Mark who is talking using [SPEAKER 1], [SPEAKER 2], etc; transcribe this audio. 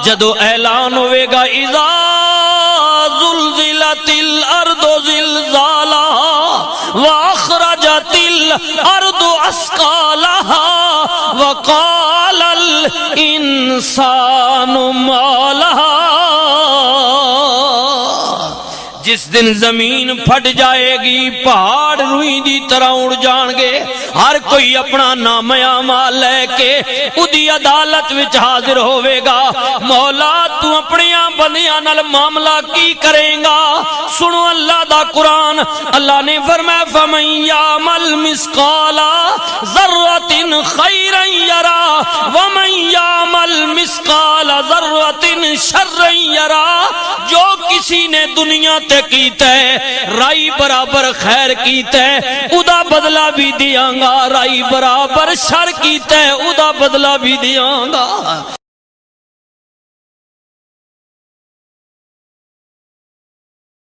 [SPEAKER 1] جدو اعلان ہوئے گا اذا زلزلت الارض زلزالها واخرجت الارض اثقالها وقال الانسان ما لها، جس دن زمین پھٹ جائے گی، پہاڑ روئی دی طرح اڑ جان گے، ہر کوئی اپنا نام اعمال لے کے اودی عدالت وچ حاضر ہوئے گا۔ مولا تو اپنی بندیاں نال معاملہ کی کریں گا؟ سنو اللہ دا قرآن، اللہ نے فرمایا فمن یعمل مثقال ذرۃ خیرا یرا ومن یعمل مثقال ذرۃ شرا یرا، جو کسی نے دنیا تے کیتا ہے رائی برابر خیر کیتا ہے ادا بدلہ بھی دیاں گا، رائی برابر شر کیتا ہے ادا بدلہ بھی دیاں گا۔